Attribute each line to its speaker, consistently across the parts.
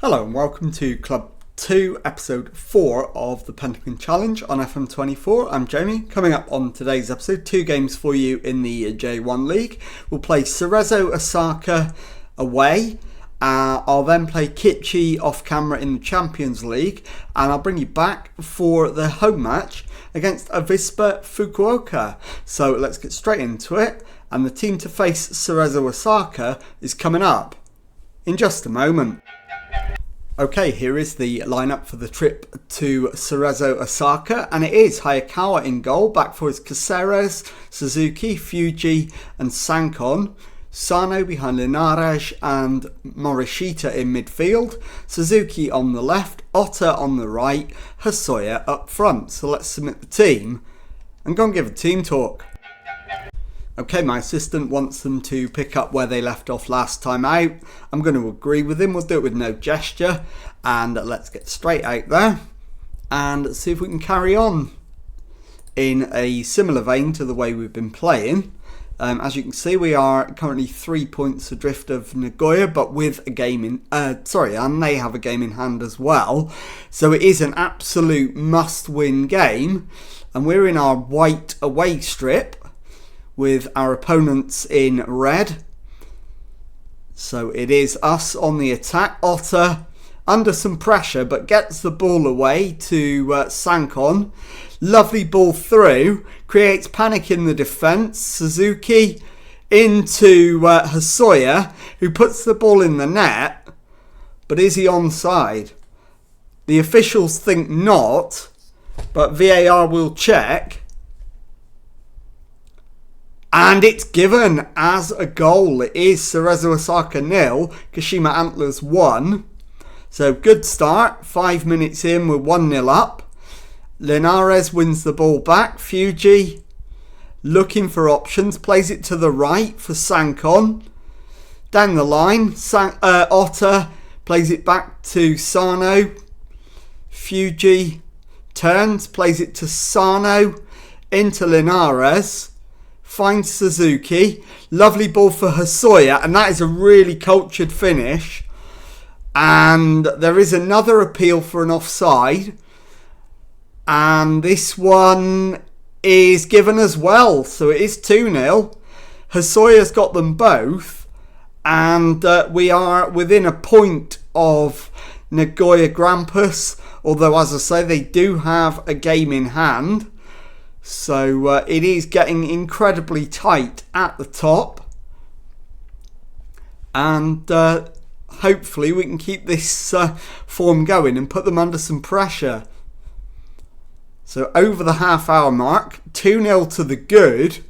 Speaker 1: Hello and welcome to Club 2, Episode 4 of the Pentagon Challenge on FM24. I'm Jamie. Coming up on today's episode, 2 games for you in the J1 League. We'll play Cerezo Osaka away. I'll then play Kichi off camera in the Champions League, and I'll bring you back for the home match against Avispa Fukuoka. So let's get straight into it, and the team to face Cerezo Osaka is coming up in just a moment. Okay, here is the lineup for the trip to Cerezo Osaka, and it is Hayakawa in goal, back for his Caceres, Suzuki, Fuji and Sankon. Sano behind Linares and Morishita in midfield, Suzuki on the left, Otta on the right, Hosoya up front. So let's submit the team and go and give a team talk. Okay, my assistant wants them to pick up where they left off last time out. I'm going to agree with him. We'll do it with no gesture, and let's get straight out there and see if we can carry on in a similar vein to the way we've been playing. As you can see, we are currently 3 points adrift of Nagoya, but with a game in... and they have a game in hand as well. So it is an absolute must-win game. And we're in our white away strip with our opponents in red. So it is us on the attack. Otta under some pressure, but gets the ball away to Sankon. Lovely ball through, creates panic in the defence. Suzuki into Hosoya, who puts the ball in the net, but is he onside? The officials think not, but VAR will check. And it's given as a goal. It is Cerezo Osaka 0, Kashima Antlers 1. So good start, 5 minutes in, we're 1-0 up. Linares wins the ball back. Fuji looking for options, plays it to the right for Sankon. Down the line, Otta plays it back to Sano. Fuji turns, plays it to Sano, into Linares. Finds Suzuki. Lovely ball for Hosoya, and that is a really cultured finish. And there is another appeal for an offside. And this one is given as well. So it is 2-0. Hosoya's got them both. And we are within a point of Nagoya Grampus. Although, as I say, they do have a game in hand. So it is getting incredibly tight at the top. And hopefully we can keep this form going and put them under some pressure. So over the half-hour mark, 2-0 to the good.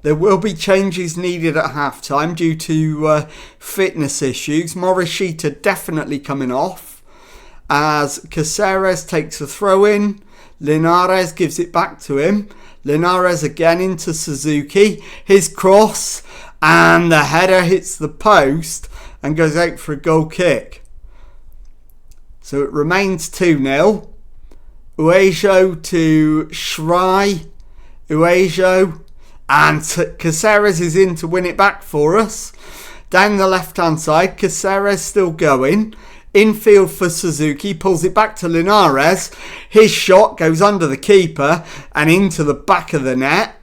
Speaker 1: There will be changes needed at half-time due to fitness issues. Morishita definitely coming off as Caceres takes a throw-in. Linares gives it back to him. Linares again into Suzuki. His cross, and the header hits the post and goes out for a goal kick. So it remains 2-0. Uejo to Shrai. Uejo. And Caceres is in to win it back for us. Down the left-hand side, Caceres still going. Infield for Suzuki. Pulls it back to Linares. His shot goes under the keeper and into the back of the net.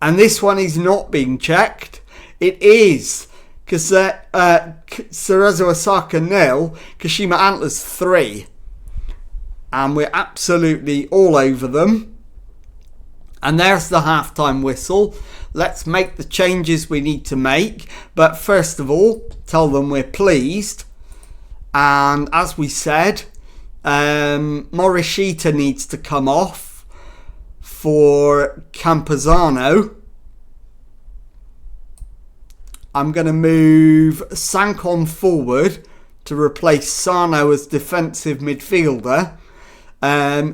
Speaker 1: And this one is not being checked. It is Cerezo Osaka 0, Kashima Antlers 3. And we're absolutely all over them. And there's the halftime whistle. Let's make the changes we need to make. But first of all, tell them we're pleased. And as we said, Morishita needs to come off for Campazano. I'm going to move Sankon forward to replace Sano as defensive midfielder.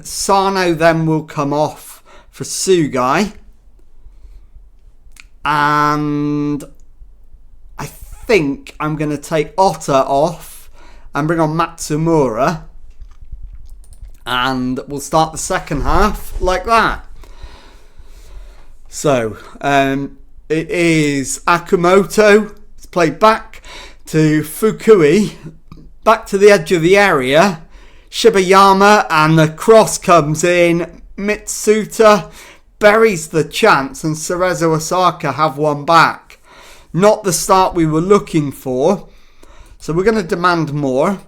Speaker 1: Sano then will come off for Sugai. And I think I'm going to take Otta off and bring on Matsumura. And we'll start the second half like that. So, it is Akamoto It's played back to Fukui, back to the edge of the area. Shibayama, and the cross comes in. Mitsuta buries the chance, and Cerezo Osaka have one back. Not the start we were looking for. So we're going to demand more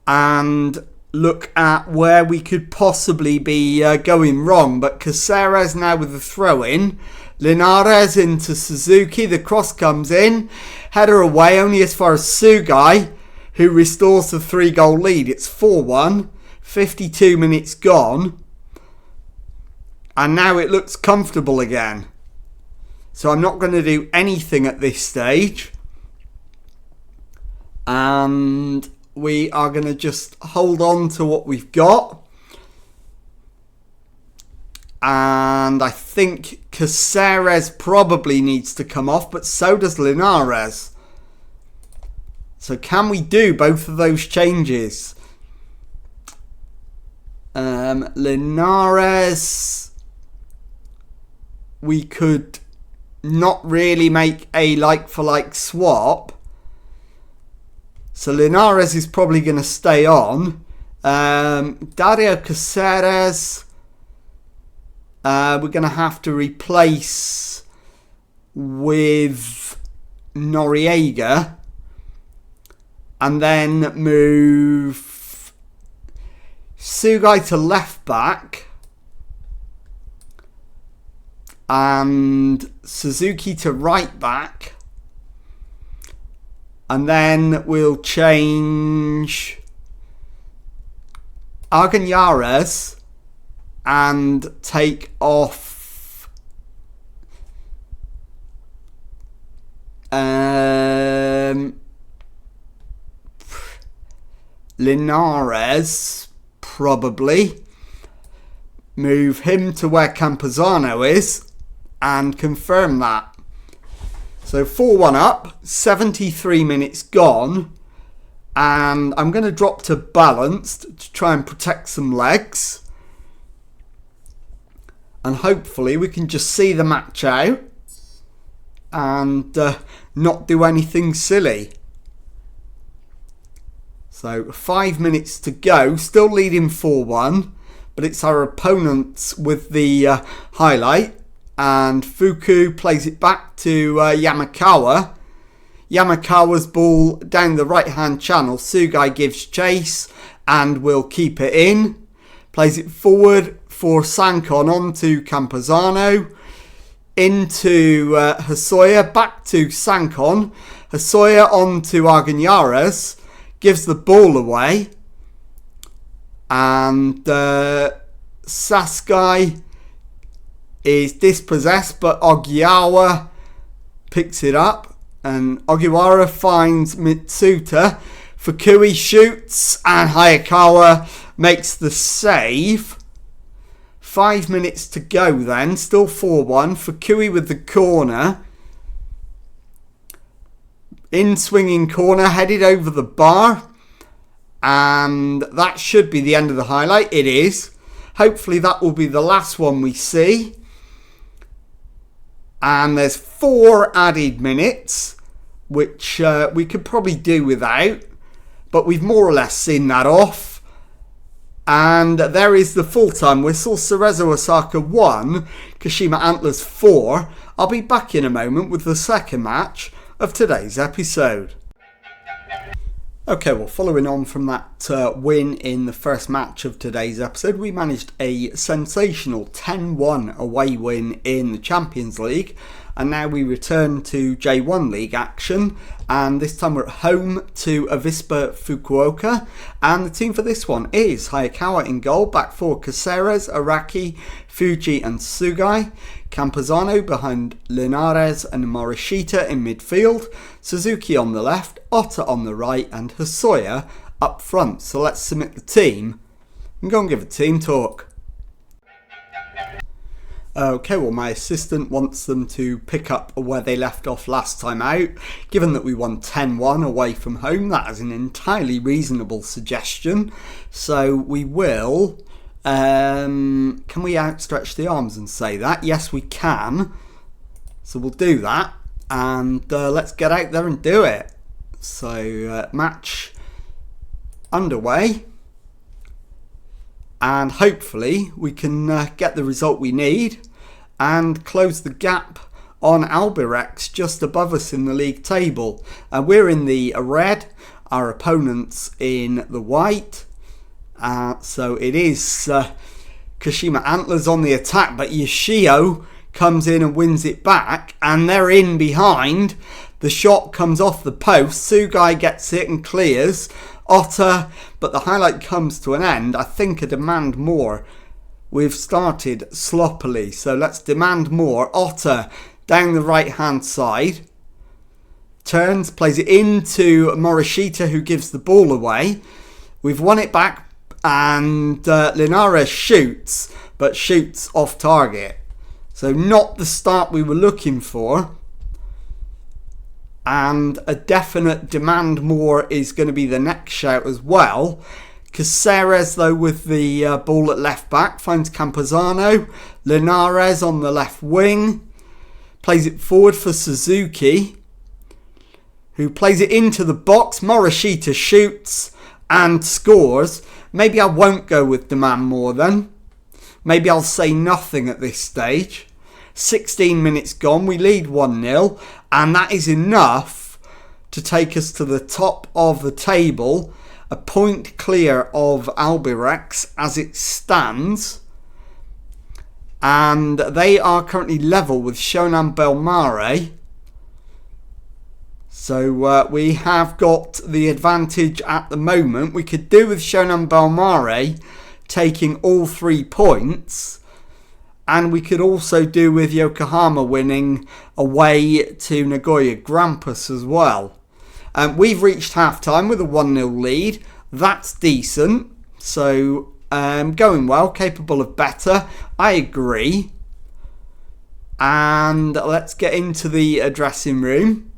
Speaker 1: and look at where we could possibly be going wrong. But Caceres now with the throw-in. Linares into Suzuki. The cross comes in. Header away only as far as Sugai, who restores the 3-goal lead. It's 4-1. 52 minutes gone. And now it looks comfortable again. So I'm not going to do anything at this stage. And we are going to just hold on to what we've got. And I think Caceres probably needs to come off, but so does Linares. So can we do both of those changes? Linares, we could not really make a like-for-like swap. So Linares is probably going to stay on. Dario Caceres, we're going to have to replace with Noriega. And then move Sugai to left back. And Suzuki to right back. And then we'll change Arganyares and take off Linares, probably. Move him to where Campuzano is and confirm that. So 4-1 up, 73 minutes gone, and I'm going to drop to balanced to try and protect some legs. And hopefully we can just see the match out and not do anything silly. So 5 minutes to go, still leading 4-1, but it's our opponents with the highlight. And Fuku plays it back to Yamakawa. Yamakawa's ball down the right-hand channel. Sugai gives chase and will keep it in. Plays it forward for Sankon onto Campuzano. Into Hosoya, back to Sankon. Hosoya onto Arganyares. Gives the ball away. And Saskai is dispossessed, but Ogiawa picks it up, and Ogiwara finds Mitsuta. Fukui shoots, and Hayakawa makes the save. 5 minutes to go then, still 4-1. Fukui with the corner. In swinging corner, headed over the bar, and that should be the end of the highlight. It is. Hopefully that will be the last one we see. And there's 4 added minutes, which we could probably do without. But we've more or less seen that off. And there is the full-time whistle. Cerezo Osaka 1, Kashima Antlers 4. I'll be back in a moment with the second match of today's episode. Okay, well, following on from that win in the first match of today's episode, we managed a sensational 10-1 away win in the Champions League. And now we return to J1 League action. And this time we're at home to Avispa Fukuoka. And the team for this one is Hayakawa in goal, back four Caceres, Araki, Fuji and Sugai. Campuzano behind Linares and Morishita in midfield. Suzuki on the left, Otta on the right and Hosoya up front. So let's submit the team and go and give a team talk. Okay, well, my assistant wants them to pick up where they left off last time out. Given that we won 10-1 away from home, that is an entirely reasonable suggestion. So we will... can we outstretch the arms and say that? Yes, we can. So we'll do that. And let's get out there and do it. So match underway. And hopefully we can get the result we need and close the gap on Albirex just above us in the league table. We're in the red, our opponent's in the white. So it is Kashima Antlers on the attack, but Yoshio comes in and wins it back, and they're in behind. The shot comes off the post, Sugai gets it and clears. Otter, but the highlight comes to an end. I think a demand more. We've started sloppily, so let's demand more. Otter down the right hand side, turns, plays it into Morishita, who gives the ball away. We've won it back, and Linares shoots, but shoots off target. So not the start we were looking for. And a definite demand more is going to be the next shout as well. Caceres, though, with the ball at left back, finds Campuzano. Linares on the left wing. Plays it forward for Suzuki, who plays it into the box. Morishita shoots and scores. Maybe I won't go with demand more then. Maybe I'll say nothing at this stage. 16 minutes gone, we lead 1-0, and that is enough to take us to the top of the table, a point clear of Albirex as it stands, and they are currently level with Shonan Belmare. So we have got the advantage at the moment. We could do with Shonan Belmare taking all 3 points. And we could also do with Yokohama winning away to Nagoya Grampus as well. We've reached half-time with a 1-0 lead. That's decent. So going well, capable of better. I agree. And let's get into the dressing room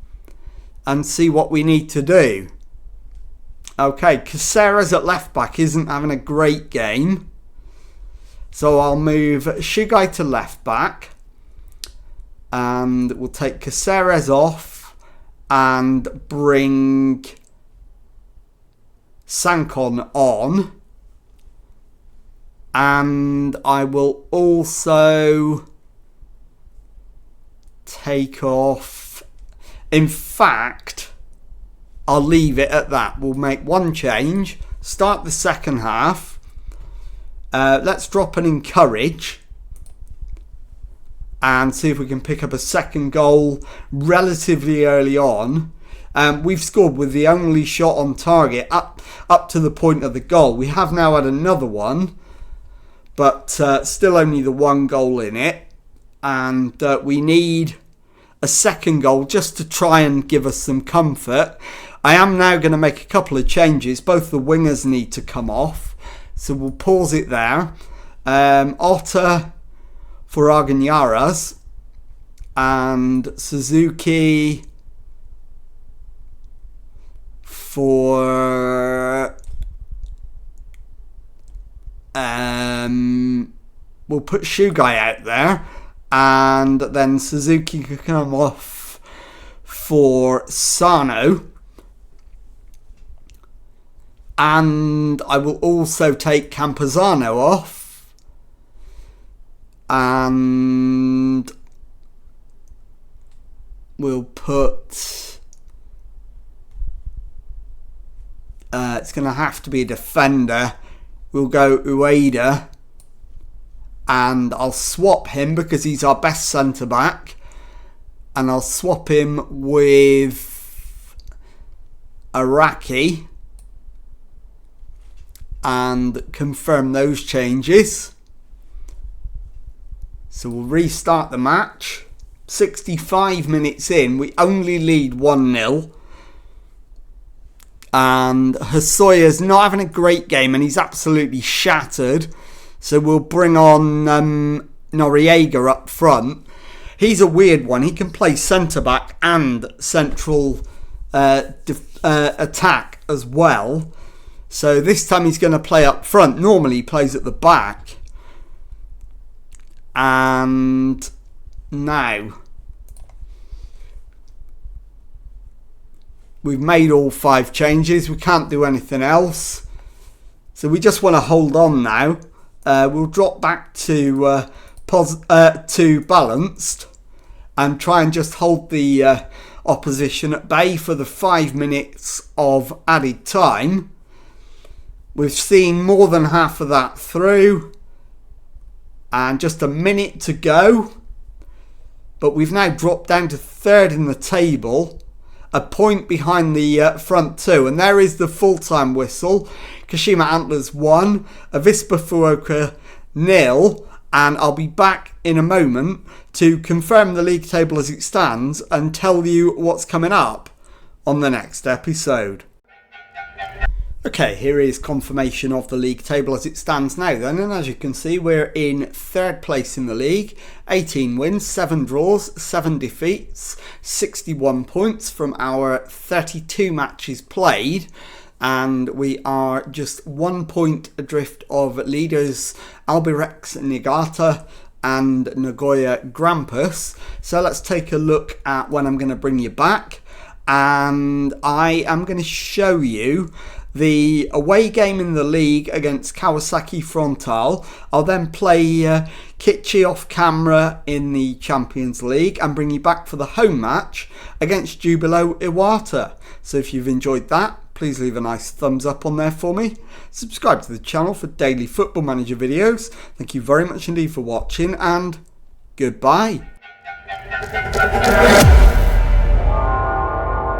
Speaker 1: and see what we need to do. Okay, Caceres at left-back isn't having a great game. So I'll move Shugai to left back, and we'll take Caceres off and bring Sankon on. And I will also take off, in fact, I'll leave it at that. We'll make one change, start the second half. Let's drop an encourage and see if we can pick up a second goal relatively early on. We've scored with the only shot on target up to the point of the goal. We have now had another one, but still only the one goal in it. And we need a second goal just to try and give us some comfort. I am now going to make a couple of changes. Both the wingers need to come off. So we'll pause it there. Otter for Arganyaras and Suzuki for... we'll put Shugai out there, and then Suzuki can come off for Sano. And I will also take Campuzano off. And we'll put... it's going to have to be a defender. We'll go Ueda. And I'll swap him because he's our best centre-back. And I'll swap him with Araki. And confirm those changes. So we'll restart the match. 65 minutes in, we only lead 1-0. And Hosoya's not having a great game, and he's absolutely shattered. So we'll bring on Noriega up front. He's a weird one. He can play centre-back and central attack as well. So this time he's going to play up front. Normally he plays at the back. And now We've made all 5 changes. We can't do anything else. So we just want to hold on now. We'll drop back to balanced and try and just hold the opposition at bay for the 5 minutes of added time. We've seen more than half of that through, and just a minute to go. But we've now dropped down to 3rd in the table, a point behind the front 2, and there is the full-time whistle. Kashima Antlers 1, Avispa Fukuoka 0, and I'll be back in a moment to confirm the league table as it stands and tell you what's coming up on the next episode. Okay, here is confirmation of the league table as it stands now then, and as you can see we're in 3rd place in the league, 18 wins, 7 draws, 7 defeats, 61 points from our 32 matches played, and we are just 1 point adrift of leaders Albirex Niigata and Nagoya Grampus. So let's take a look at when I'm going to bring you back, and I am going to show you the away game in the league against Kawasaki Frontale. I'll then play Kichi off camera in the Champions League and bring you back for the home match against Jubilo Iwata. So if you've enjoyed that, please leave a nice thumbs up on there for me. Subscribe to the channel for daily Football Manager videos. Thank you very much indeed for watching, and goodbye.